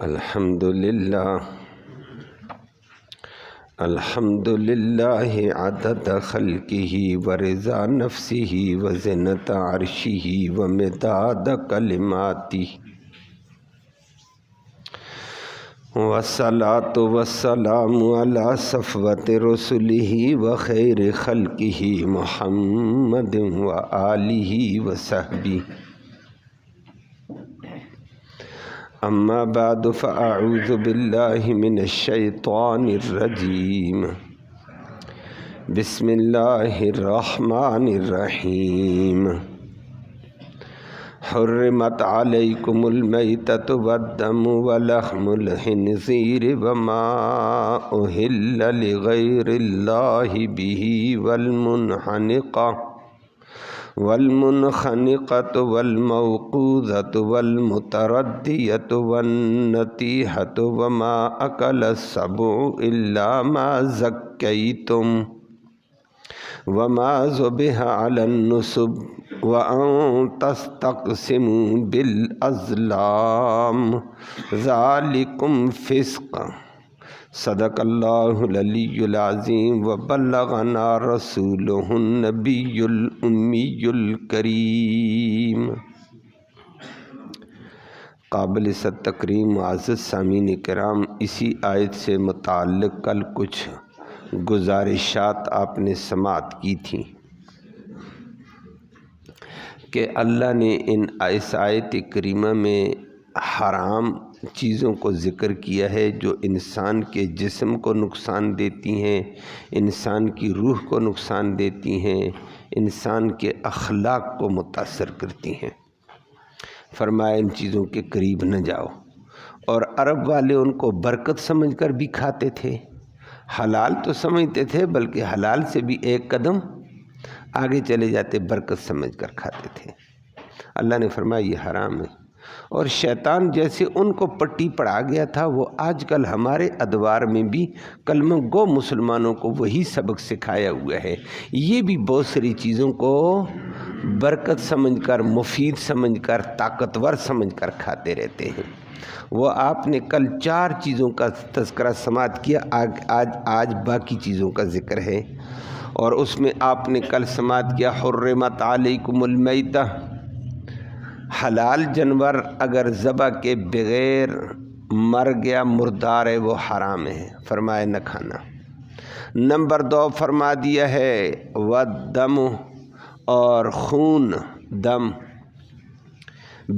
الحمدللہ عدد خلقہ ورضا نفسہ وزنۃ عرشہ ومداد کلماتہ والصلاۃ والسلام علی صفوۃ رسلہ وخیر خلقہ محمد وآلہ وصحبہ اما بعد فاعوذ باللہ من الشیطان الرجیم بسم اللہ الرحمن الرحیم حرمت علیکم المیتۃ والدم ولحم الخنزیر وما اہل لغیر اللہ بہ والمنخنقۃ والموقوذۃ والمتردیۃ والنطیحۃ وما اکل السبع الا ما زکیتم وما ذبح علی النصب وان تستقسموا بالازلام ذالکم فسق صدق اللہ العلی العظیم وبلغنا رسولہ النبی الامی الکریم۔ قابل تکریم معزز سامعین کرام، اسی آیت سے متعلق کل کچھ گزارشات آپ نے سماعت کی تھیں کہ اللہ نے اس آیت کریمہ میں حرام چیزوں کو ذکر کیا ہے جو انسان کے جسم کو نقصان دیتی ہیں، انسان کی روح کو نقصان دیتی ہیں، انسان کے اخلاق کو متاثر کرتی ہیں۔ فرمایا ان چیزوں کے قریب نہ جاؤ، اور عرب والے ان کو برکت سمجھ کر بھی کھاتے تھے، حلال تو سمجھتے تھے بلکہ حلال سے بھی ایک قدم آگے چلے جاتے، برکت سمجھ کر کھاتے تھے۔ اللہ نے فرمایا یہ حرام ہے، اور شیطان جیسے ان کو پٹی پڑھا گیا تھا وہ آج کل ہمارے ادوار میں بھی کلمہ گو مسلمانوں کو وہی سبق سکھایا ہوا ہے۔ یہ بھی بہت ساری چیزوں کو برکت سمجھ کر، مفید سمجھ کر، طاقتور سمجھ کر کھاتے رہتے ہیں۔ وہ آپ نے کل 4 چیزوں کا تذکرہ سماعت کیا، آج باقی چیزوں کا ذکر ہے، اور اس میں آپ نے کل سماعت کیا حرمت علیکم المیتہ، حلال جانور اگر ذبح کے بغیر مر گیا، مردار ہے، وہ حرام ہے، فرمائے نہ کھانا۔ نمبر 2 فرما دیا ہے والدم، اور خون، دم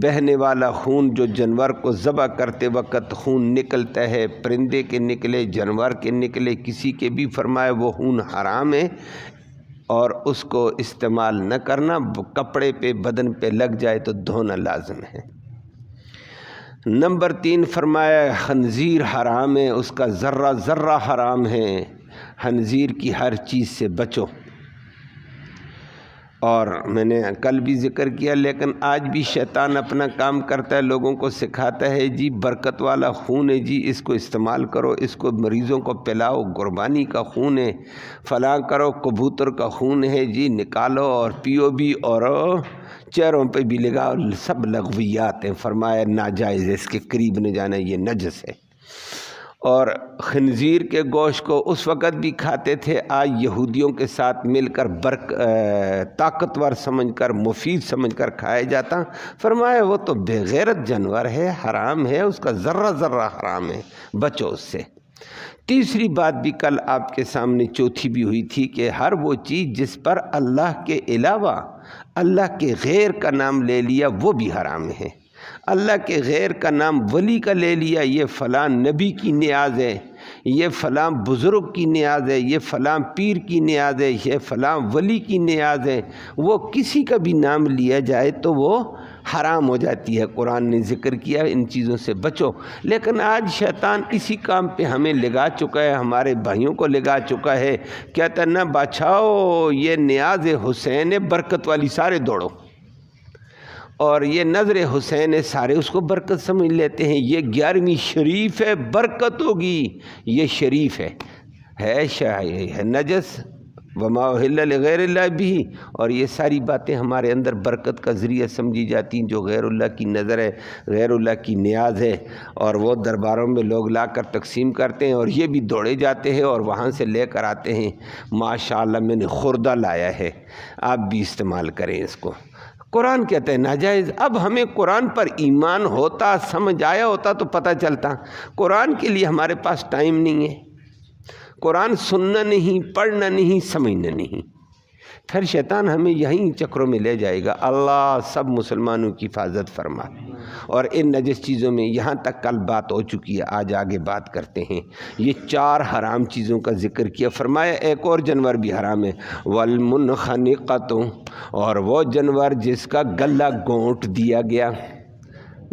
بہنے والا خون، جو جانور کو ذبح کرتے وقت خون نکلتا ہے، پرندے کے نکلے، جانور کے نکلے، کسی کے بھی، فرمائے وہ خون حرام ہے، اور اس کو استعمال نہ کرنا، کپڑے پہ، بدن پہ لگ جائے تو دھونا لازم ہے۔ نمبر 3 فرمایا خنزیر حرام ہے، اس کا ذرہ ذرہ حرام ہے، خنزیر کی ہر چیز سے بچو۔ اور میں نے کل بھی ذکر کیا، لیکن آج بھی شیطان اپنا کام کرتا ہے، لوگوں کو سکھاتا ہے جی برکت والا خون ہے جی، اس کو استعمال کرو، اس کو مریضوں کو پلاؤ، قربانی کا خون ہے، فلاں کرو، کبوتر کا خون ہے جی، نکالو اور پیو بھی، اور چہروں پہ بھی لگاؤ، سب لغویات ہیں۔ فرمایا ناجائز ہے، اس کے قریب نہ جانا، یہ نجس ہے۔ اور خنزیر کے گوشت کو اس وقت بھی کھاتے تھے، آج یہودیوں کے ساتھ مل کر طاقتور سمجھ کر، مفید سمجھ کر کھایا جاتا۔ فرمایا وہ تو بے غیرت جانور ہے، حرام ہے، اس کا ذرہ ذرہ حرام ہے، بچو اس سے۔ تیسری بات بھی کل آپ کے سامنے چوتھی بھی ہوئی تھی کہ ہر وہ چیز جس پر اللہ کے علاوہ اللہ کے غیر کا نام لے لیا وہ بھی حرام ہے۔ اللہ کے غیر کا نام ولی کا لے لیا، یہ فلاں نبی کی نیاز ہے، یہ فلاں بزرگ کی نیاز ہے، یہ فلاں پیر کی نیاز ہے، یہ فلاں ولی کی نیاز ہے، وہ کسی کا بھی نام لیا جائے تو وہ حرام ہو جاتی ہے۔ قرآن نے ذکر کیا ان چیزوں سے بچو، لیکن آج شیطان اسی کام پہ ہمیں لگا چکا ہے، ہمارے بھائیوں کو لگا چکا ہے، کہتا ہے نہ بچاؤ، یہ نیاز حسین ہے، برکت والی، سارے دوڑو، اور یہ نظر حسین ہے، سارے اس کو برکت سمجھ لیتے ہیں، یہ 11ویں شریف ہے، برکت ہوگی، یہ شریف ہے نجس، وما احل لغیر اللہ بھی، اور یہ ساری باتیں ہمارے اندر برکت کا ذریعہ سمجھی جاتی ہیں، جو غیر اللہ کی نظر ہے، غیر اللہ کی نیاز ہے، اور وہ درباروں میں لوگ لا کر تقسیم کرتے ہیں، اور یہ بھی دوڑے جاتے ہیں اور وہاں سے لے کر آتے ہیں۔ ماشاءاللہ میں نے خوردہ لایا ہے، آپ بھی استعمال کریں اس کو۔ قرآن کہتا ہے ناجائز۔ اب ہمیں قرآن پر ایمان ہوتا، سمجھ آیا ہوتا تو پتہ چلتا۔ قرآن کے لیے ہمارے پاس ٹائم نہیں ہے، قرآن سننا نہیں، پڑھنا نہیں، سمجھنا نہیں، پھر شیطان ہمیں یہیں چکروں میں لے جائے گا۔ اللہ سب مسلمانوں کی حفاظت فرما۔ اور ان نجس چیزوں میں یہاں تک کل بات ہو چکی ہے، آج آگے بات کرتے ہیں۔ یہ 4 حرام چیزوں کا ذکر کیا، فرمایا ایک اور جانور بھی حرام ہے، والمنخنقۃ، اور وہ جانور جس کا گلا گونٹ دیا گیا۔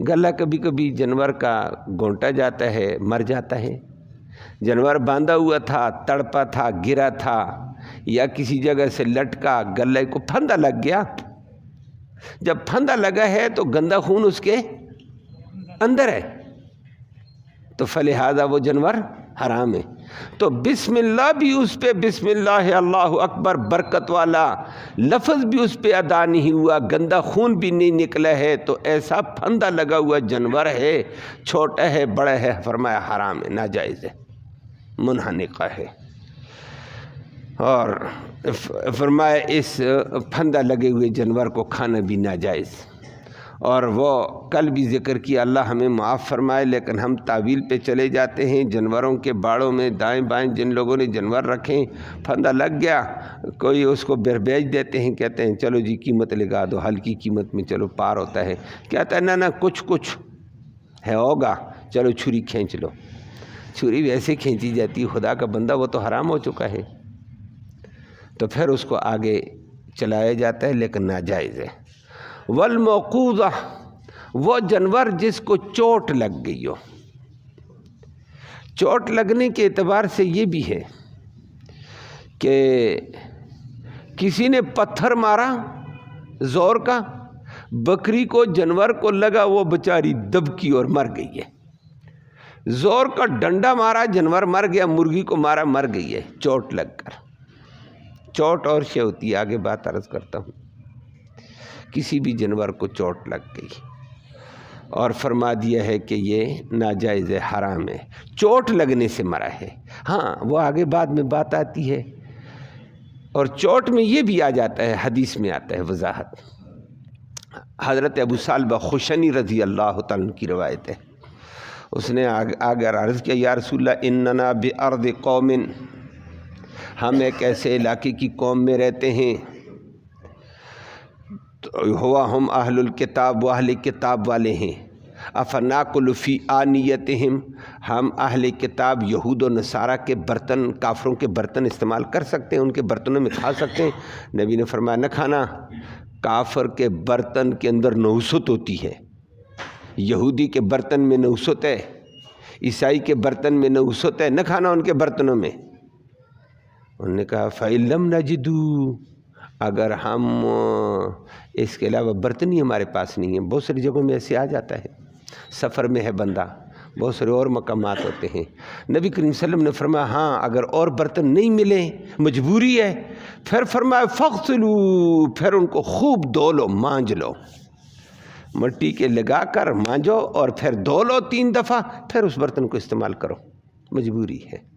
گلا کبھی کبھی جانور کا گونٹا جاتا ہے، مر جاتا ہے۔ جانور باندھا ہوا تھا، تڑپا تھا، گرا تھا، یا کسی جگہ سے لٹکا، گلے کو پھندا لگ گیا۔ جب پھندا لگا ہے تو گندا خون اس کے اندر ہے، تو فلہذا وہ جانور حرام ہے۔ تو بسم اللہ بھی اس پہ، بسم اللہ اللہ اکبر برکت والا لفظ بھی اس پہ ادا نہیں ہوا، گندا خون بھی نہیں نکلا ہے، تو ایسا پھندا لگا ہوا جانور ہے، چھوٹا ہے بڑا ہے، فرمایا حرام ہے، ناجائز ہے، منحنقہ ہے۔ اور فرمایا اس پھندا لگے ہوئے جانور کو کھانا بھی ناجائز۔ اور وہ کل بھی ذکر کیا، اللہ ہمیں معاف فرمائے، لیکن ہم تعویل پہ چلے جاتے ہیں۔ جانوروں کے باڑوں میں دائیں بائیں جن لوگوں نے جانور رکھیں، پھندا لگ گیا، کوئی اس کو بیچ دیتے ہیں، کہتے ہیں چلو جی قیمت لگا دو، ہلکی قیمت میں چلو پار ہوتا ہے، کہتا ہے نہ کچھ ہے ہوگا، چلو چھری کھینچ لو۔ چھری ویسے کھینچی جاتی ہے، خدا کا بندہ وہ تو حرام ہو چکا ہے، تو پھر اس کو آگے چلایا جاتا ہے، لیکن ناجائز ہے۔ والموقوذہ، وہ جانور جس کو چوٹ لگ گئی ہو۔ چوٹ لگنے کے اعتبار سے یہ بھی ہے کہ کسی نے پتھر مارا زور کا، بکری کو جانور کو لگا، وہ بیچاری دبکی اور مر گئی ہے۔ زور کا ڈنڈا مارا، جانور مر گیا، مرغی کو مارا، مر گئی ہے چوٹ لگ کر۔ چوٹ اور شے ہوتی ہے، آگے بات عرض کرتا ہوں۔ کسی بھی جانور کو چوٹ لگ گئی اور فرما دیا ہے کہ یہ ناجائز ہے، حرام ہے، چوٹ لگنے سے مرا ہے۔ ہاں وہ آگے بعد میں بات آتی ہے، اور چوٹ میں یہ بھی آ جاتا ہے، حدیث میں آتا ہے وضاحت۔ حضرت ابو ثعلبہ خشنی رضی اللہ تعالیٰ عنہ کی روایت ہے، اس نے آگے عرض کیا، یا رسول اللہ اننا بارض قوم، ہم ایک ایسے علاقے کی قوم میں رہتے ہیں، ہوا ہم اہل الکتاب، وہ اہل کتاب والے ہیں، افناکل فی آنیتہم، ہم اہل کتاب یہود و نصارہ کے برتن، کافروں کے برتن استعمال کر سکتے ہیں، ان کے برتنوں میں کھا سکتے ہیں؟ نبی نے فرمایا نہ کھانا، کافر کے برتن کے اندر نحوست ہوتی ہے، یہودی کے برتن میں نحوست ہے، عیسائی کے برتن میں نحوست ہے، نہ کھانا ان کے برتنوں میں۔ انہوں نے کہا فَإِن لَمْ نَجِدُوا، اگر ہم اس کے علاوہ برتن ہی ہمارے پاس نہیں ہیں، بہت ساری جگہوں میں ایسے آ جاتا ہے، سفر میں ہے بندہ، بہت سارے اور مقامات ہوتے ہیں، نبی کریم صلی اللہ علیہ وسلم نے فرمایا ہاں اگر اور برتن نہیں ملے، مجبوری ہے، پھر فرمایا فَاغْسِلُوا، پھر ان کو خوب دھو لو، مانج لو، مٹی کے لگا کر مانجو اور پھر دھو لو 3 دفعہ، پھر اس برتن کو استعمال کرو، مجبوری ہے۔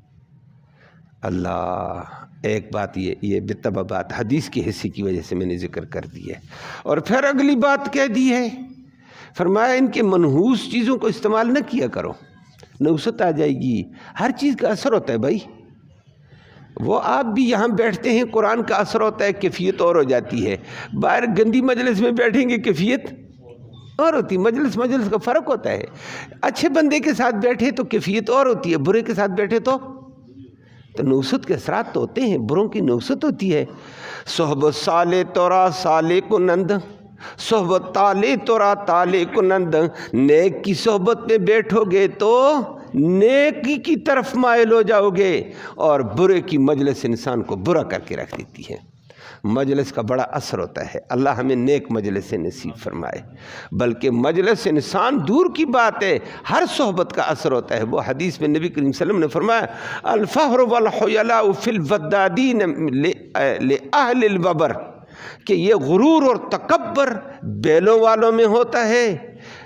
اللہ، ایک بات یہ بتبع بات حدیث کے حصے کی وجہ سے میں نے ذکر کر دی ہے، اور پھر اگلی بات کہہ دی ہے، فرمایا ان کے منحوس چیزوں کو استعمال نہ کیا کرو، نحوست آ جائے گی۔ ہر چیز کا اثر ہوتا ہے بھائی، وہ آپ بھی یہاں بیٹھتے ہیں، قرآن کا اثر ہوتا ہے، کیفیت اور ہو جاتی ہے، باہر گندی مجلس میں بیٹھیں گے کیفیت اور ہوتی، مجلس کا فرق ہوتا ہے، اچھے بندے کے ساتھ بیٹھے تو کیفیت اور ہوتی ہے، برے کے ساتھ بیٹھے تو نحوست کے اثرات تو ہوتے ہیں، بروں کی نحوست ہوتی ہے۔ صحبت سالے تورا سالے کنند، صحبت تالے تورا تالے کنند، نیک کی صحبت میں بیٹھو گے تو نیکی کی طرف مائل ہو جاؤ گے، اور برے کی مجلس انسان کو برا کر کے رکھ دیتی ہے۔ مجلس کا بڑا اثر ہوتا ہے۔ اللہ ہمیں نیک مجلس سے نصیب فرمائے۔ بلکہ مجلس سے انسان دور کی بات ہے، ہر صحبت کا اثر ہوتا ہے۔ وہ حدیث میں نبی کریم صلی اللہ علیہ وسلم نے فرمایا الفخر والحیلاء فی الودادین لأہل الوبر، کہ یہ غرور اور تکبر بیلوں والوں میں ہوتا ہے،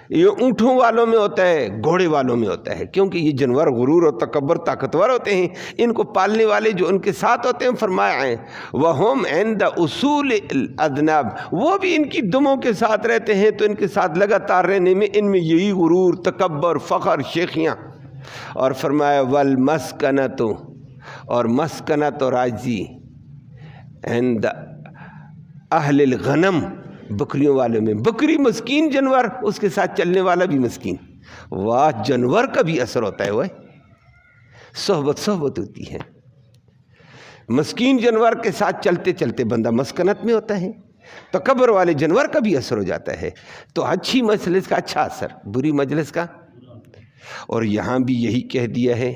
یہ اونٹوں والوں میں ہوتا ہے، گھوڑے والوں میں ہوتا ہے، کیونکہ یہ جانور غرور اور تکبر طاقتور ہوتے ہیں۔ ان کو پالنے والے جو ان کے ساتھ ہوتے ہیں، فرمایا ہے وَهُمْ عِنْدَ أُصُولِ الْأَذْنَابِ، وہ بھی ان کی دموں کے ساتھ رہتے ہیں، تو ان کے ساتھ لگاتار رہنے میں ان میں یہی غرور، تکبر، فخر، شیخیاں۔ اور فرمایا وَالْمَسْكَنَةُ، اور مسکنت اور عاجزی عند اہل الغنم، بکریوں والوں میں۔ بکری مسکین جانور، اس کے ساتھ چلنے والا بھی مسکین۔ واہ، جانور کا بھی اثر ہوتا ہے، وہ صحبت ہوتی ہے۔ مسکین جانور کے ساتھ چلتے چلتے بندہ مسکنت میں ہوتا ہے، تکبر والے جانور کا بھی اثر ہو جاتا ہے۔ تو اچھی مجلس کا اچھا اثر، بری مجلس کا۔ اور یہاں بھی یہی کہہ دیا ہے،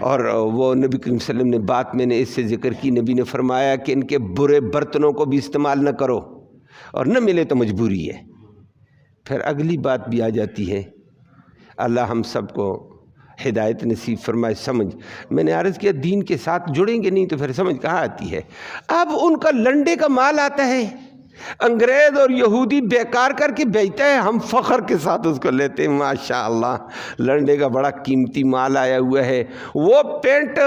اور وہ نبی کریم صلی اللہ علیہ وسلم نے بات میں نے اس سے ذکر کی، نبی نے فرمایا کہ ان کے برے برتنوں کو بھی استعمال نہ کرو، اور نہ ملے تو مجبوری ہے۔ پھر اگلی بات بھی آ جاتی ہے، اللہ ہم سب کو ہدایت نصیب فرمائے، سمجھ۔ میں نے عرض کیا دین کے ساتھ جڑیں گے نہیں تو پھر سمجھ کہاں آتی ہے۔ اب ان کا لنڈے کا مال آتا ہے، انگریز اور یہودی بیکار کر کے بیچتا ہے، ہم فخر کے ساتھ اس کو لیتے ہیں۔ ماشاءاللہ، لنڈے کا بڑا قیمتی مال آیا ہوا ہے، وہ پینٹ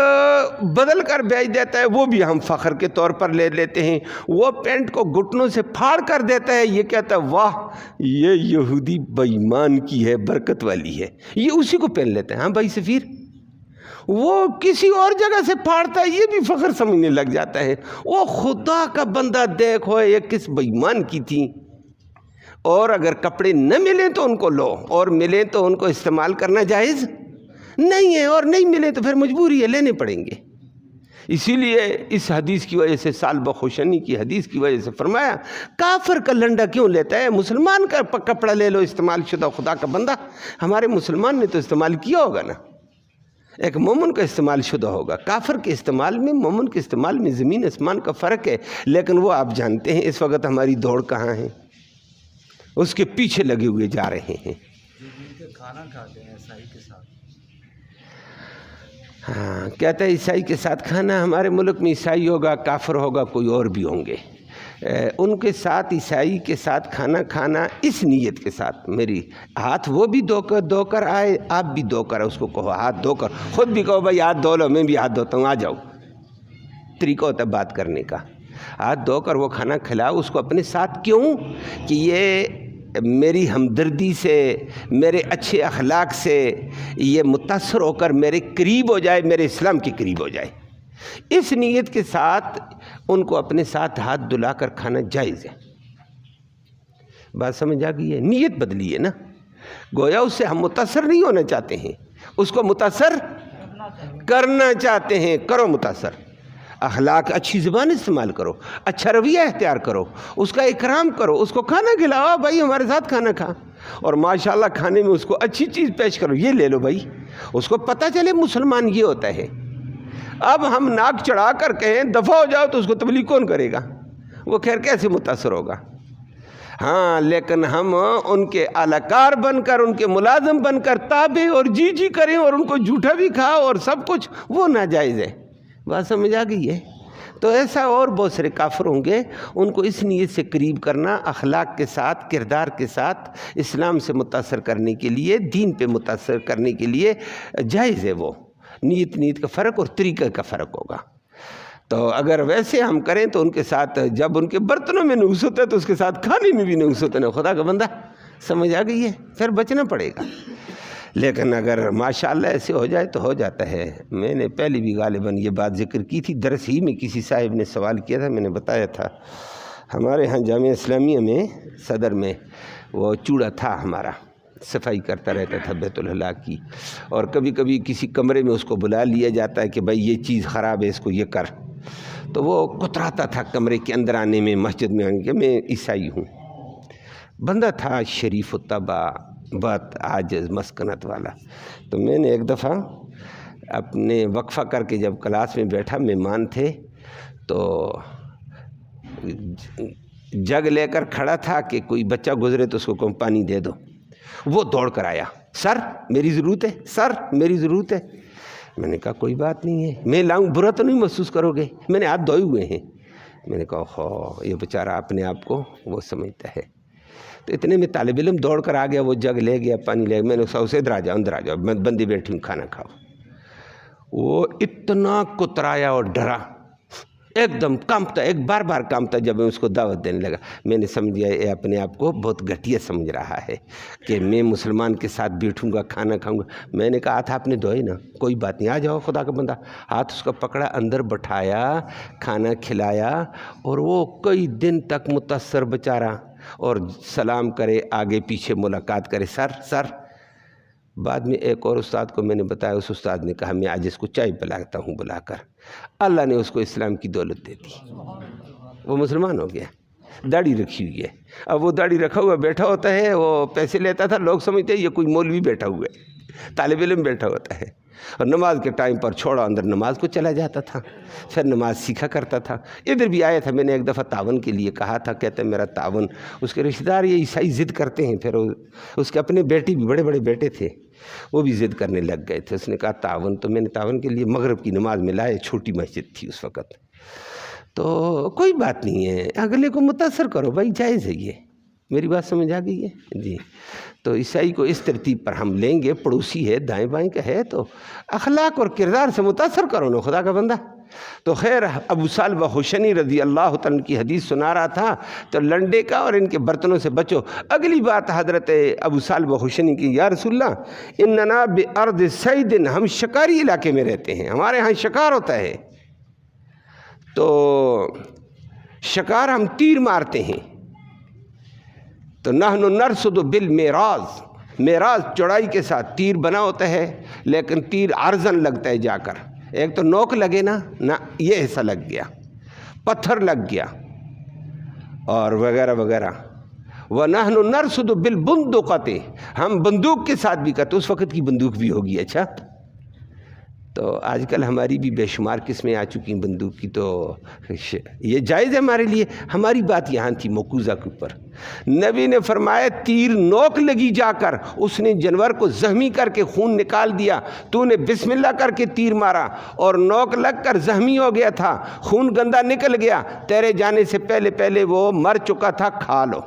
بدل کر بیچ دیتا ہے، وہ بھی ہم فخر کے طور پر لے لیتے ہیں۔ وہ پینٹ کو گھٹنوں سے پھاڑ کر دیتا ہے، یہ کہتا ہے واہ یہ یہودی بے ایمان کی ہے، برکت والی ہے، یہ اسی کو پہن لیتے ہیں۔ ہاں بھائی سفیر، وہ کسی اور جگہ سے پھاڑتا ہے، یہ بھی فخر سمجھنے لگ جاتا ہے۔ وہ خدا کا بندہ دیکھو یہ کس بے ایمان کی تھی۔ اور اگر کپڑے نہ ملیں تو ان کو لو، اور ملیں تو ان کو استعمال کرنا جائز نہیں ہے، اور نہیں ملے تو پھر مجبوری ہے، لینے پڑیں گے۔ اسی لیے اس حدیث کی وجہ سے، سال بخوشنی کی حدیث کی وجہ سے فرمایا کافر کا لنڈا کیوں لیتا ہے، مسلمان کا کپڑا لے لو استعمال شدہ، خدا کا بندہ۔ ہمارے مسلمان نے تو استعمال کیا ہوگا نا، ایک مومن کا استعمال شدہ ہوگا۔ کافر کے استعمال میں، مومن کے استعمال میں زمین اسمان کا فرق ہے، لیکن وہ آپ جانتے ہیں اس وقت ہماری دوڑ کہاں ہے، اس کے پیچھے لگے ہوئے جا رہے ہیں۔ کھانا کھاتے ہیں عیسائی کے ساتھ، ہاں کہتا ہے عیسائی کے ساتھ کھانا۔ ہمارے ملک میں عیسائی ہوگا، کافر ہوگا، کوئی اور بھی ہوں گے، ان کے ساتھ عیسائی کے ساتھ کھانا کھانا اس نیت کے ساتھ، میری ہاتھ وہ بھی دھو کر آئے، آپ بھی دھو کر، اس کو کہو ہاتھ دھو کر، خود بھی کہو بھائی ہاتھ دھو لو، میں بھی ہاتھ دھوتا ہوں، آ جاؤ۔ طریقہ ہوتا ہے بات کرنے کا، ہاتھ دھو کر وہ کھانا کھلاؤ اس کو اپنے ساتھ۔ کیوں کہ یہ میری ہمدردی سے، میرے اچھے اخلاق سے یہ متاثر ہو کر میرے قریب ہو جائے، میرے اسلام کے قریب ہو جائے۔ اس نیت کے ساتھ ان کو اپنے ساتھ ہاتھ دھلا کر کھانا جائز ہے۔ بات سمجھ آ گئی ہے؟ نیت بدلی ہے نا، گویا اس سے ہم متاثر نہیں ہونا چاہتے ہیں، اس کو متاثر کرنا چاہتے ہیں۔ کرو متاثر، اخلاق، اچھی زبان استعمال کرو، اچھا رویہ اختیار کرو، اس کا اکرام کرو، اس کو کھانا کھلاؤ، بھائی ہمارے ساتھ کھانا کھا، اور ماشاءاللہ کھانے میں اس کو اچھی چیز پیش کرو، یہ لے لو بھائی، اس کو پتہ چلے مسلمان یہ ہوتا ہے۔ اب ہم ناک چڑھا کر کہیں دفع ہو جاؤ تو اس کو تبلیغ کون کرے گا؟ وہ خیر کیسے متاثر ہوگا؟ ہاں لیکن ہم ان کے اعلی کار بن کر، ان کے ملازم بن کر تابع اور جی کریں، اور ان کو جھوٹا بھی کھاؤ اور سب کچھ، وہ ناجائز ہے۔ بات سمجھ آ گئی ہے؟ تو ایسا اور بہت سارے کافر ہوں گے، ان کو اس نیت سے قریب کرنا، اخلاق کے ساتھ، کردار کے ساتھ، اسلام سے متاثر کرنے کے لیے، دین پہ متاثر کرنے کے لیے جائز ہے۔ وہ نیت کا فرق اور طریقہ کا فرق ہوگا۔ تو اگر ویسے ہم کریں تو ان کے ساتھ، جب ان کے برتنوں میں نقص ہوتا ہے تو اس کے ساتھ کھانے میں بھی نقص ہوتا ہے۔ خدا کا بندہ، سمجھ آ گئی ہے؟ پھر بچنا پڑے گا۔ لیکن اگر ماشاءاللہ ایسے ہو جائے تو ہو جاتا ہے۔ میں نے پہلے بھی غالباً یہ بات ذکر کی تھی، درس ہی میں کسی صاحب نے سوال کیا تھا، میں نے بتایا تھا ہمارے ہاں جامعہ اسلامیہ میں صدر میں وہ چوڑا تھا ہمارا، صفائی کرتا رہتا تھا بیت الخلاء کی، اور کبھی کبھی کسی کمرے میں اس کو بلا لیا جاتا ہے کہ بھائی یہ چیز خراب ہے، اس کو یہ کر، تو وہ کتراتا تھا کمرے کے اندر آنے میں، مسجد میں آنے کے، میں عیسائی ہوں۔ بندہ تھا شریف الطبع، بات عاجز، مسکنت والا۔ تو میں نے ایک دفعہ اپنے وقفہ کر کے جب کلاس میں بیٹھا، مہمان تھے، تو جگ لے کر کھڑا تھا کہ کوئی بچہ گزرے تو اس کو کہوں پانی دے دو، وہ دوڑ کر آیا، سر میری ضرورت ہے، سر میری ضرورت ہے۔ میں نے کہا کوئی بات نہیں ہے، میں لاؤں، برا تو نہیں محسوس کرو گے، میں نے ہاتھ دھوئے ہوئے ہیں۔ میں نے کہا ہو یہ بیچارہ اپنے آپ کو وہ سمجھتا ہے۔ تو اتنے میں طالب علم دوڑ کر آ گیا، وہ جگ لے گیا، پانی لے گیا۔ میں نے کہا اسے ادھر آ جاؤ، میں بندی بیٹھی ہوں، کھانا کھاؤ۔ وہ اتنا کترایا اور ڈرا، ایک دم کانپتا، ایک بار بار کانپتا۔ جب میں اس کو دعوت دینے لگا، میں نے سمجھا یہ اپنے آپ کو بہت گھٹیا سمجھ رہا ہے کہ میں مسلمان کے ساتھ بیٹھوں گا، کھانا کھاؤں گا۔ میں نے کہا ہاتھ آپ نے دھوئے نا، کوئی بات نہیں، آ جاؤ خدا کا بندہ۔ ہاتھ اس کا پکڑا، اندر بٹھایا، کھانا کھلایا، اور وہ کئی دن تک متاثر بیچارہ، اور سلام کرے، آگے پیچھے ملاقات کرے، سر۔ بعد میں ایک اور استاد کو میں نے بتایا، اس استاد نے کہا میں آج اس کو چائے پلاتا ہوں بلا کر۔ اللہ نے اس کو اسلام کی دولت دے دی، وہ مسلمان ہو گیا، داڑھی رکھی ہوئی ہے۔ اب وہ داڑھی رکھا ہوا بیٹھا ہوتا ہے، وہ پیسے لیتا تھا، لوگ سمجھتے ہیں یہ کوئی مولوی بیٹھا ہوا ہے، طالب علم بیٹھا ہوتا ہے، اور نماز کے ٹائم پر چھوڑا اندر نماز کو چلا جاتا تھا، پھر نماز سیکھا کرتا تھا۔ ادھر بھی آیا تھا، میں نے ایک دفعہ تعاون کے لیے کہا تھا، کہتے ہیں میرا تعاون، اس کے رشتہ دار یہ عیسائی ضد کرتے ہیں، پھر اس کے اپنے بیٹے بھی، بڑے بڑے بیٹے تھے، وہ بھی ضد کرنے لگ گئے تھے۔ اس نے کہا تعاون، تو میں نے تعاون کے لیے مغرب کی نماز میں لائے، چھوٹی مسجد تھی اس وقت۔ تو کوئی بات نہیں ہے، اگلے کو متاثر کرو بھائی، جائز ہے یہ، میری بات سمجھ آ گئی ہے جی۔ تو عیسائی کو اس ترتیب پر ہم لیں گے، پڑوسی ہے، دائیں بائیں کا ہے، تو اخلاق اور کردار سے متاثر کرو نا خدا کا بندہ۔ تو خیر، ابو ثعلبہ خشنی رضی اللہ تعالیٰ کی حدیث سنا رہا تھا، تو لنڈے کا اور ان کے برتنوں سے بچو۔ اگلی بات حضرت ابو ثعلبہ خشنی کی، یا رسول اللہ اننا بارض صید، ہم شکاری علاقے میں رہتے ہیں، ہمارے ہاں شکار ہوتا ہے، تو شکار ہم تیر مارتے ہیں، تو نحن نرصد بالمیراز، میراز چوڑائی کے ساتھ تیر بنا ہوتا ہے، لیکن تیر عرضن لگتا ہے جا کر، ایک تو نوک لگے نا، یہ حصہ لگ گیا، پتھر لگ گیا، اور وغیرہ وغیرہ۔ وَنَحْنُ نَرْصُدُ بِالْبُنْدُقَةِ، ہم بندوق کے ساتھ بھی کرتے، اس وقت کی بندوق بھی ہوگی۔ اچھا، تو آج کل ہماری بھی بے شمار قسمیں آ چکی ہیں بندوق کی، تو یہ جائز ہے ہمارے لیے۔ ہماری بات یہاں تھی موقوزہ کے اوپر، نبی نے فرمایا تیر نوک لگی جا کر، اس نے جانور کو زخمی کر کے خون نکال دیا، تو نے بسم اللہ کر کے تیر مارا اور نوک لگ کر زخمی ہو گیا تھا، خون گندا نکل گیا، تیرے جانے سے پہلے پہلے وہ مر چکا تھا، کھا لو۔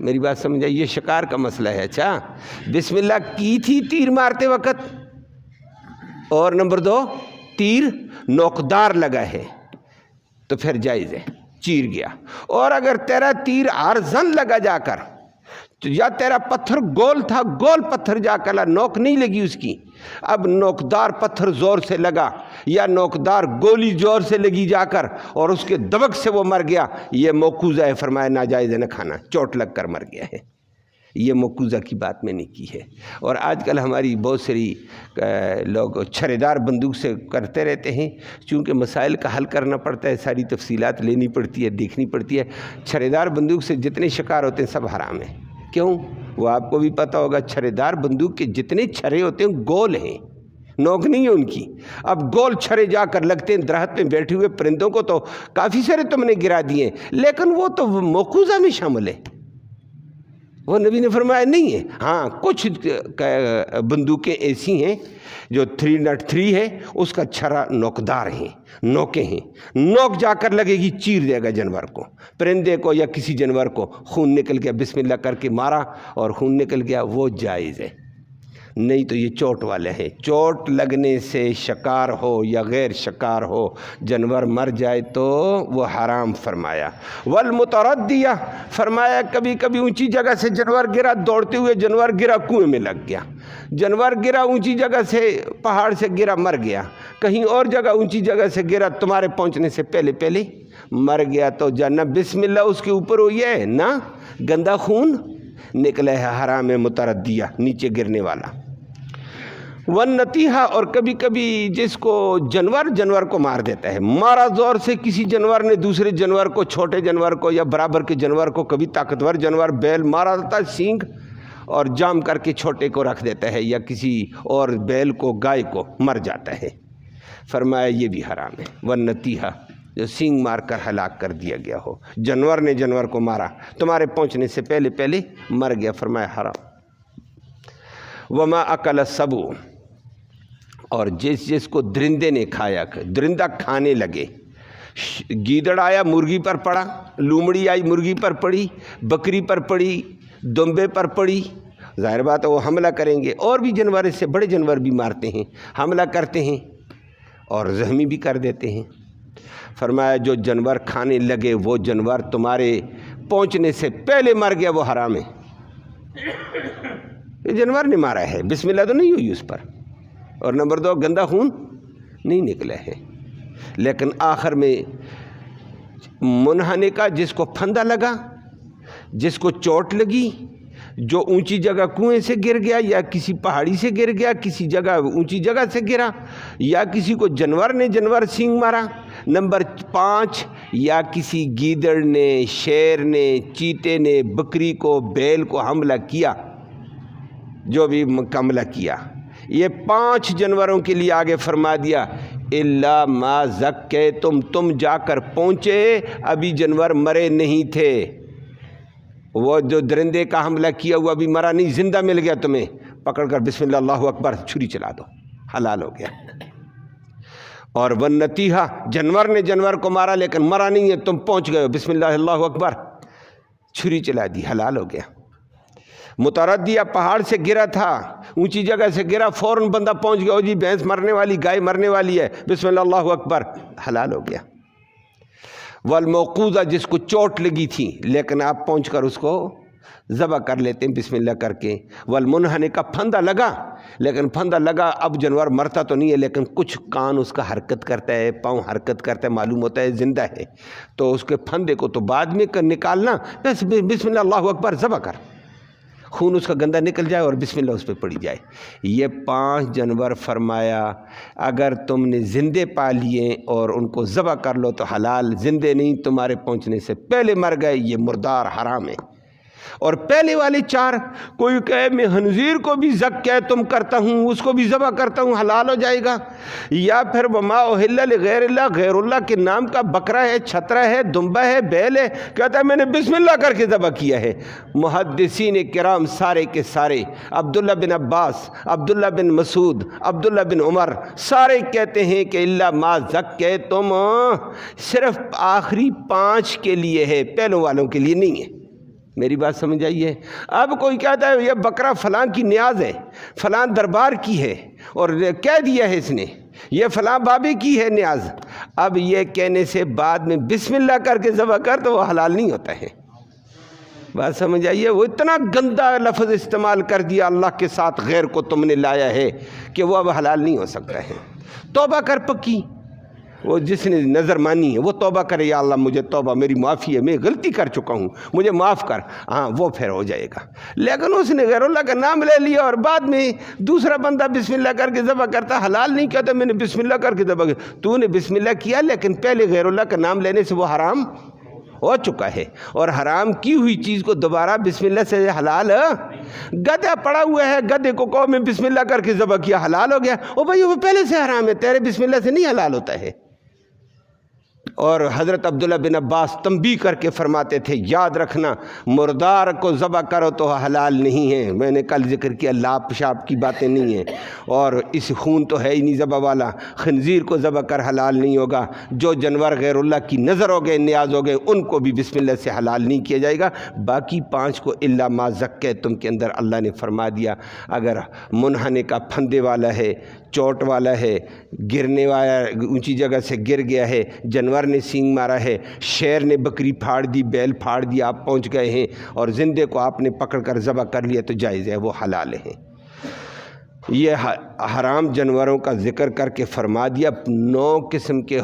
میری بات سمجھا، یہ شکار کا مسئلہ ہے۔ اچھا، بسم اللہ کی تھی تیر مارتے وقت، اور نمبر 2 تیر نوکدار لگا ہے تو پھر جائز ہے، چیر گیا۔ اور اگر تیرا تیر عارضن لگا جا کر، تو یا تیرا پتھر گول تھا، گول پتھر جا کر نوک نہیں لگی اس کی، اب نوکدار پتھر زور سے لگا، یا نوکدار گولی زور سے لگی جا کر اور اس کے دبک سے وہ مر گیا، یہ موقوزہ ہے، فرمایا ناجائز ہے نہ کھانا، چوٹ لگ کر مر گیا ہے۔ یہ موقوزہ کی بات میں نے کی ہے۔ اور آج کل ہماری بہت ساری لوگ چھرے دار بندوق سے کرتے رہتے ہیں، چونکہ مسائل کا حل کرنا پڑتا ہے، ساری تفصیلات لینی پڑتی ہے، دیکھنی پڑتی ہے۔ چھرے دار بندوق سے جتنے شکار ہوتے ہیں سب حرام ہیں۔ کیوں؟ وہ آپ کو بھی پتہ ہوگا، چھرے دار بندوق کے جتنے چھرے ہوتے ہیں گول ہیں، نوک نہیں ہے ان کی۔ اب گول چھرے جا کر لگتے ہیں درخت پہ بیٹھے ہوئے پرندوں کو، تو کافی سارے تم نے گرا دیے، لیکن وہ تو موقوزہ میں شامل ہے، وہ نبی نے فرمایا نہیں ہے۔ ہاں، کچھ بندوقیں ایسی ہیں جو 303 ہے، اس کا چھرا نوکدار ہیں، نوکیں ہیں، نوک جا کر لگے گی، چیر دے گا جانور کو، پرندے کو یا کسی جانور کو، خون نکل گیا، بسم اللہ کر کے مارا اور خون نکل گیا، وہ جائز ہے۔ نہیں تو یہ چوٹ والے ہیں، چوٹ لگنے سے شکار ہو یا غیر شکار ہو جانور مر جائے تو وہ حرام فرمایا۔ والمتردیہ، فرمایا کبھی کبھی اونچی جگہ سے جانور گرا، دوڑتے ہوئے جانور گرا، کنویں میں لگ گیا، جانور گرا اونچی جگہ سے، پہاڑ سے گرا، مر گیا، کہیں اور جگہ اونچی جگہ سے گرا، تمہارے پہنچنے سے پہلے پہلے مر گیا، تو جانا بسم اللہ اس کے اوپر ہوئی ہے نا، گندا خون نکلے ہے، حرام ہے متردیہ، نیچے گرنے والا۔ والنتیحہ، اور کبھی کبھی جس کو جانور کو مار دیتا ہے، مارا زور سے کسی جانور نے دوسرے جانور کو، چھوٹے جانور کو یا برابر کے جانور کو، کبھی طاقتور جانور بیل مارا دیتا ہے سینگ اور جام کر کے چھوٹے کو رکھ دیتا ہے، یا کسی اور بیل کو، گائے کو، مر جاتا ہے، فرمایا یہ بھی حرام ہے۔ والنتیحہ، جو سینگ مار کر ہلاک کر دیا گیا ہو. جانور نے جانور کو مارا تمہارے پہنچنے سے پہلے پہلے مر گیا. فرمایا حرام. وما اکل السبع، اور جس کو درندے نے کھایا، درندہ کھانے لگے. گیدڑ آیا مرغی پر پڑا، لومڑی آئی مرغی پر پڑی، بکری پر پڑی، دمبے پر پڑی. ظاہر بات ہے وہ حملہ کریں گے. اور بھی جانور اس سے بڑے جانور بھی مارتے ہیں، حملہ کرتے ہیں اور زخمی بھی کر دیتے ہیں. فرمایا جو جانور کھانے لگے وہ جانور تمہارے پہنچنے سے پہلے مر گیا، وہ حرام ہے. یہ جانور نے مارا ہے، بسم اللہ تو نہیں ہوئی اس پر، اور نمبر 2 گندا خون نہیں نکلا ہے. لیکن آخر میں منہنے کا، جس کو پھندا لگا، جس کو چوٹ لگی، جو اونچی جگہ کنویں سے گر گیا یا کسی پہاڑی سے گر گیا، کسی جگہ اونچی جگہ سے گرا، یا کسی کو جانور نے جانور سینگ مارا. نمبر 5 یا کسی گیدڑ نے، شیر نے، چیتے نے بکری کو، بیل کو حملہ کیا، جو بھی حملہ کیا. یہ 5 جانوروں کے لیے آگے فرما دیا الا ما زکیتم، تم جا کر پہنچے ابھی جانور مرے نہیں تھے. وہ جو درندے کا حملہ کیا ہوا ابھی مرا نہیں، زندہ مل گیا تمہیں، پکڑ کر بسم اللہ اللہ اکبر چھری چلا دو، حلال ہو گیا. اور والنتیحہ، جانور نے جانور کو مارا لیکن مرا نہیں ہے، تم پہنچ گئے ہو، بسم اللہ اللہ اکبر چھری چلا دی، حلال ہو گیا. متردیہ، پہاڑ سے گرا تھا، اونچی جگہ سے گرا، فوراً بندہ پہنچ گیا، جی بھینس مرنے والی، گائے مرنے والی ہے، بسم اللہ اللہ اکبر، حلال ہو گیا. والموقوذہ، جس کو چوٹ لگی تھی لیکن آپ پہنچ کر اس کو ذبح کر لیتے ہیں بسم اللہ کر کے. والمنہنے کا، پھندا لگا، لیکن پھندا لگا اب جانور مرتا تو نہیں ہے لیکن کچھ کان اس کا حرکت کرتا ہے، پاؤں حرکت کرتا ہے، معلوم ہوتا ہے زندہ ہے، تو اس کے پھندے کو تو بعد میں نکالنا، بس بسم اللہ اللہ اکبر ذبح کر، خون اس کا گندا نکل جائے اور بسم اللہ اس پہ پڑی جائے. یہ 5 جانور فرمایا اگر تم نے زندے پا لیے اور ان کو ذبح کر لو تو حلال، زندے نہیں، تمہارے پہنچنے سے پہلے مر گئے، یہ مردار حرام ہے. اور پہلے والے 4، کوئی کہے میں خنزیر کو بھی تم کرتا ہوں، اس کو بھی ذبح کرتا ہوں، حلال ہو جائے گا. یا پھر وما اہل لغیر اللہ، غیر اللہ کے نام کا بکرا ہے، چھترا ہے، دمبا ہے، بیل ہے، کہتا ہے میں نے بسم اللہ کر کے ذبح کیا ہے. محدثین کرام سارے کے سارے، عبداللہ بن عباس، عبداللہ بن مسعود، عبداللہ بن عمر، سارے کہتے ہیں کہ اللہ ما زکیتم صرف آخری 5 کے لیے ہے، پہلوں والوں کے لیے نہیں ہے. میری بات سمجھ آئیے؟ اب کوئی کہتا ہے یہ بکرا فلاں کی نیاز ہے، فلاں دربار کی ہے، اور کہہ دیا ہے اس نے یہ فلاں بابے کی ہے نیاز. اب یہ کہنے سے بعد میں بسم اللہ کر کے ذبح کر تو وہ حلال نہیں ہوتا ہے. بات سمجھ آئیے؟ وہ اتنا گندا لفظ استعمال کر دیا اللہ کے ساتھ غیر کو تم نے لایا ہے کہ وہ اب حلال نہیں ہو سکتا ہے. توبہ کر پکی، وہ جس نے نظر مانی ہے وہ توبہ کرے، یا اللہ مجھے توبہ، میری معافی ہے، میں غلطی کر چکا ہوں، مجھے معاف کر، ہاں وہ پھر ہو جائے گا. لیکن اس نے غیر اللہ کا نام لے لیا اور بعد میں دوسرا بندہ بسم اللہ کر کے ذبح کرتا، حلال نہیں کہتا میں نے بسم اللہ کر کے ذبح کیا. تو نے بسم اللہ کیا لیکن پہلے غیر اللہ کا نام لینے سے وہ حرام ہو چکا ہے، اور حرام کی ہوئی چیز کو دوبارہ بسم اللہ سے حلال. گدھا پڑا ہوا ہے، گدھے کو کہو میں بسم اللہ کر کے ذبح کیا، حلال ہو گیا. او بھائی وہ پہلے سے حرام ہے، تیرے بسم اللہ سے نہیں حلال ہوتا ہے. اور حضرت عبداللہ بن عباس تنبیہ کر کے فرماتے تھے یاد رکھنا مردار کو ذبح کرو تو حلال نہیں ہے. میں نے کل ذکر کیا لاپ شاپ کی باتیں نہیں ہیں، اور اس خون تو ہے ہی نہیں ذبح والا. خنزیر کو ذبح کر حلال نہیں ہوگا. جو جانور غیر اللہ کی نظر ہو گئے، نیاز ہو گئے، ان کو بھی بسم اللہ سے حلال نہیں کیا جائے گا. باقی 5 کو الا ما زکیتم کے اندر اللہ نے فرما دیا اگر منہنے کا پھندے والا ہے، چوٹ والا ہے، گرنے والا اونچی جگہ سے گر گیا ہے، جانور نے سینگ مارا ہے، شیر نے بکری پھاڑ دی، بیل پھاڑ دی، آپ پہنچ گئے ہیں اور زندے کو آپ نے پکڑ کر ذبح کر لیا تو جائز ہے، وہ حلال ہے. یہ حرام جانوروں کا ذکر کر کے فرما دیا. 9 قسم کے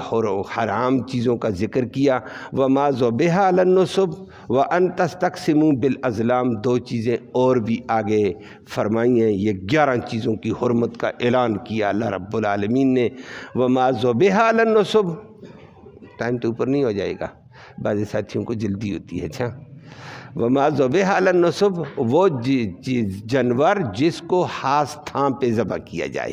حرام چیزوں کا ذکر کیا. وما ذبح علی النصب وان تستقسموا بالازلام، 2 چیزیں اور بھی آگے فرمائی ہیں. یہ 11 چیزوں کی حرمت کا اعلان کیا اللہ رب العالمین نے. وما ذبح علی النصب، ٹائم تو اوپر نہیں ہو جائے گا، بعض ساتھیوں کو جلدی ہوتی ہے. اچھا، وما ذبح علی النصب، وہ جانور جس کو ہاتھ تھام پہ ذبح کیا جائے.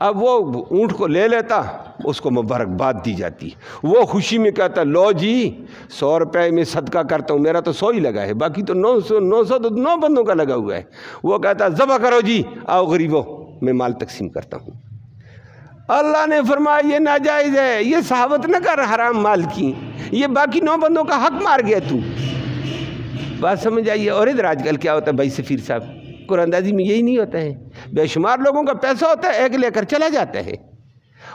اب وہ اونٹ کو لے لیتا، اس کو مبارکباد دی جاتی، وہ خوشی میں کہتا لو جی 100 روپے میں صدقہ کرتا ہوں، میرا تو 100 ہی لگا ہے، باقی تو 900 تو 9 بندوں کا لگا ہوا ہے۔ وہ کہتا ذبح کرو جی، آؤ غریبوں میں مال تقسیم کرتا ہوں۔ اللہ نے فرمایا یہ ناجائز ہے، یہ صحابت نہ کر حرام مال کی، یہ باقی 9 بندوں کا حق مار گیا تو۔ بات سمجھ آئیے؟ اور ادھر آج کل کیا ہوتا ہے بھائی سفیر صاحب، قرآن اندازی میں یہی نہیں ہوتا ہے، بے شمار لوگوں کا پیسہ ہوتا ہے، ایک لے کر چلا جاتا ہے،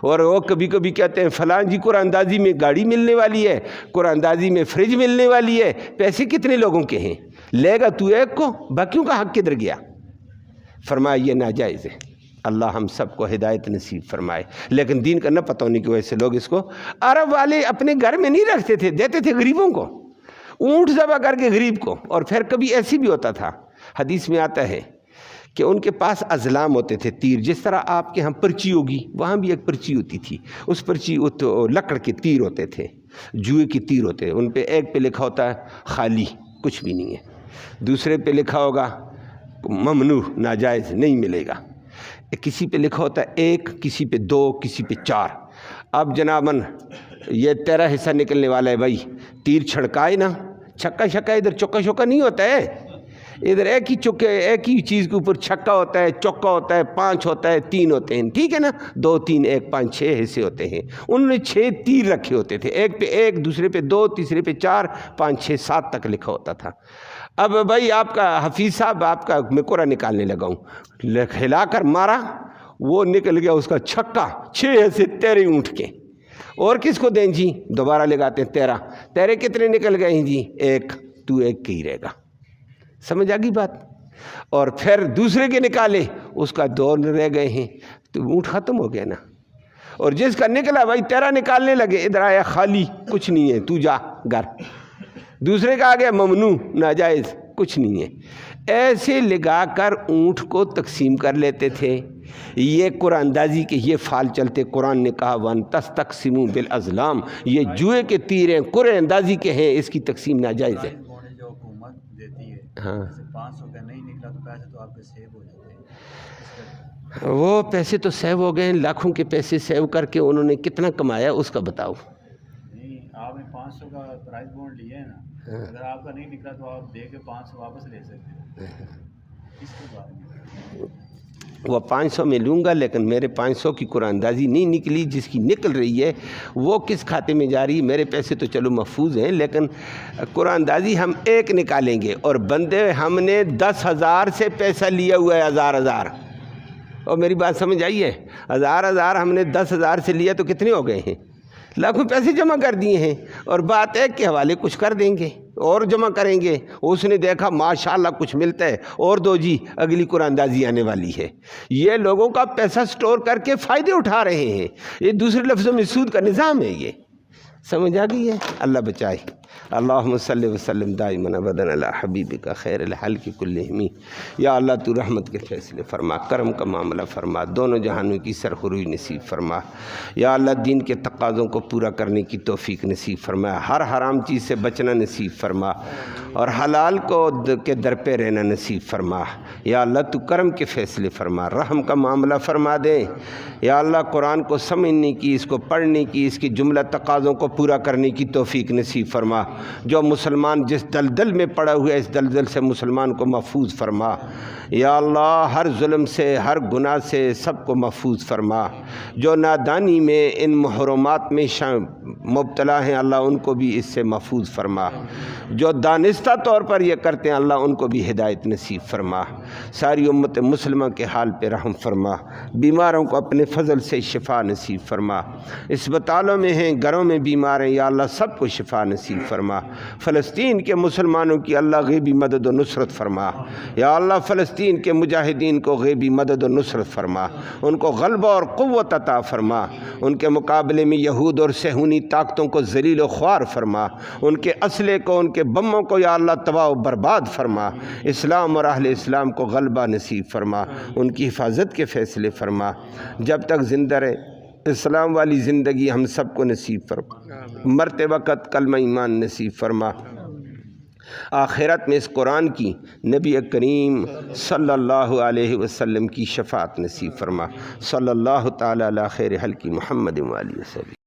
اور وہ کبھی کبھی کہتے ہیں فلاں جی قرآن اندازی میں گاڑی ملنے والی ہے، قرآن اندازی میں فریج ملنے والی ہے، پیسے کتنے لوگوں کے ہیں، لے گا تو ایک کو، باقیوں کا حق کدھر گیا؟ فرمایا یہ ناجائز ہے۔ اللہ ہم سب کو ہدایت نصیب فرمائے۔ لیکن دین کا نہ پتہ ہونے کی وجہ سے لوگ اس کو، عرب والے اپنے گھر میں نہیں رکھتے تھے، دیتے تھے غریبوں کو، اونٹ ذبح کر کے غریب کو۔ اور پھر کبھی ایسی بھی ہوتا تھا، حدیث میں آتا ہے کہ ان کے پاس ازلام ہوتے تھے، تیر، جس طرح آپ کے ہاں پرچی ہوگی، وہاں بھی ایک پرچی ہوتی تھی، اس پرچی لکڑ کے تیر ہوتے تھے، جوئے کے تیر ہوتے ہیں، ان پہ ایک پہ لکھا ہوتا ہے خالی، کچھ بھی نہیں ہے، دوسرے پہ لکھا ہوگا ممنوع، ناجائز، نہیں ملے گا، کسی پہ لکھا ہوتا ہے 1، کسی پہ 2، کسی پہ 4۔ اب جناباً یہ تیرا حصہ نکلنے والا ہے بھائی، تیر چھڑکائے نا، چھکا چھکا، ادھر چوکا چوکا نہیں ہوتا ہے، ادھر ایک ہی چکے، ایک ہی چیز کے اوپر چھکا ہوتا ہے، چوکا ہوتا ہے، 5 ہوتا ہے، 3 ہوتے ہیں، ٹھیک ہے نا، 2 3 1 5 6 حصے ہوتے ہیں۔ انہوں نے 6 تیر رکھے ہوتے تھے، ایک پہ 1، دوسرے پہ 2، تیسرے پہ 4، 5 6 7 تک لکھا ہوتا تھا۔ اب بھائی آپ کا حفیظ صاحب، آپ کا میں قرآن نکالنے لگا ہوں، ہلا کر مارا، وہ نکل گیا اس کا چھکا، 6 حصے تیرے اونٹ کے، اور کس کو دیں جی؟ دوبارہ لگاتے ہیں 13، تیرے کتنے نکل گئے ہیں جی؟ 1، تو 1 کے ہی رہے گا۔ سمجھ آگئی بات؟ اور پھر دوسرے کے نکالے، اس کا 2 رہ گئے ہیں، تو اونٹ ختم ہو گیا نا۔ اور جس کا نکلا بھائی 13 نکالنے لگے، ادھر آیا خالی، کچھ نہیں ہے، تو جا گھر۔ دوسرے کا آ گیا ممنوع، ناجائز، کچھ نہیں ہے۔ ایسے لگا کر اونٹ کو تقسیم کر لیتے تھے۔ یہ قرآن اندازی کے یہ فعال چلتے، قرآن نے کہا وَأَن تَسْتَقْسِمُوا بِالْأَزْلَامِ، یہ جوئے کے تیر ہیں، قرآن اندازی کے ہیں، اس کی تقسیم ناجائز ہے۔ جو حکومت دیتی ہے، ہاں، 500 کا نہیں نکلا تو پیسے تو آپ کے سیو ہو جاتے ہیں۔ وہ پیسے تو سیو ہو گئے ہیں، لاکھوں کے پیسے سیو کر کے انہوں نے کتنا کمایا اس کا بتاؤ۔ نہیں، آپ نے 500 کا پرائز بونڈ لیا ہے نا، اگر آپ کا نہیں نکلا تو آپ دے کے 500 واپس لے سکتے ہیں، اس کے بارے میں۔ وہ 500 میں لوں گا، لیکن میرے 500 کی قرآن اندازی نہیں نکلی، جس کی نکل رہی ہے وہ کس کھاتے میں جا رہی ہے؟ میرے پیسے تو چلو محفوظ ہیں، لیکن قرآن اندازی ہم 1 نکالیں گے، اور بندے ہم نے 10,000 سے پیسہ لیا ہوا ہے، 1000 اور میری بات سمجھ آئی ہے؟ 1000 ہم نے 10,000 سے لیا تو کتنے ہو گئے ہیں؟ لاکھوں پیسے جمع کر دیے ہیں، اور بات ایک کے حوالے کچھ کر دیں گے اور جمع کریں گے، اس نے دیکھا ماشاءاللہ کچھ ملتا ہے، اور دو جی اگلی قرآن اندازی آنے والی ہے۔ یہ لوگوں کا پیسہ سٹور کر کے فائدے اٹھا رہے ہیں، یہ دوسرے لفظوں میں سود کا نظام ہے۔ یہ سمجھ آ گئی ہے؟ اللہ بچائے۔ اللہم صلی وسلم دائما ابدا علی حبیبک خیر الخلق کلہم۔ یا اللہ تو رحمت کے فیصلے فرما، کرم کا معاملہ فرما، دونوں جہانوں کی سرخروئی نصیب فرما۔ یا اللہ دین کے تقاضوں کو پورا کرنے کی توفیق نصیب فرما، ہر حرام چیز سے بچنا نصیب فرما، اور حلال کو کے در پہ رہنا نصیب فرما۔ یا اللہ تو کرم کے فیصلے فرما، رحم کا معاملہ فرما دے۔ یا اللہ قرآن کو سمجھنے کی، اس کو پڑھنے کی، اس کی جملہ تقاضوں کو پورا کرنے کی توفیق نصیب فرما۔ جو مسلمان جس دلدل میں پڑا ہوا ہے، اس دلدل سے مسلمان کو محفوظ فرما۔ یا اللہ ہر ظلم سے، ہر گناہ سے سب کو محفوظ فرما۔ جو نادانی میں ان محرمات میں مبتلا ہیں، اللہ ان کو بھی اس سے محفوظ فرما۔ جو دانستہ طور پر یہ کرتے ہیں، اللہ ان کو بھی ہدایت نصیب فرما۔ ساری امت مسلمہ کے حال پہ رحم فرما، بیماروں کو اپنے فضل سے شفا نصیب فرما۔ اسپتالوں میں ہیں، گھروں میں بیمار ہیں، یا اللہ سب کو شفا نصیب فرما۔ فلسطین کے مسلمانوں کی اللہ غیبی مدد و نصرت فرما۔ یا اللہ فلسطین کے مجاہدین کو غیبی مدد و نصرت فرما، ان کو غلبہ اور قوت عطا فرما، ان کے مقابلے میں یہود اور صہیونی طاقتوں کو ذلیل و خوار فرما، ان کے اسلحے کو، ان کے بموں کو یا اللہ تباہ و برباد فرما۔ اسلام اور اہل اسلام کو غلبہ نصیب فرما، ان کی حفاظت کے فیصلے فرما۔ جب تک زندہ رہے اسلام والی زندگی ہم سب کو نصیب فرما، مرتے وقت کلمہ ایمان نصیب فرما۔ آخرت میں اس قرآن کی نبی کریم صلی اللہ علیہ وسلم کی شفاعت نصیب فرما۔ صلی اللہ تعالی علی خیر خلق محمد و آلہ وسلم۔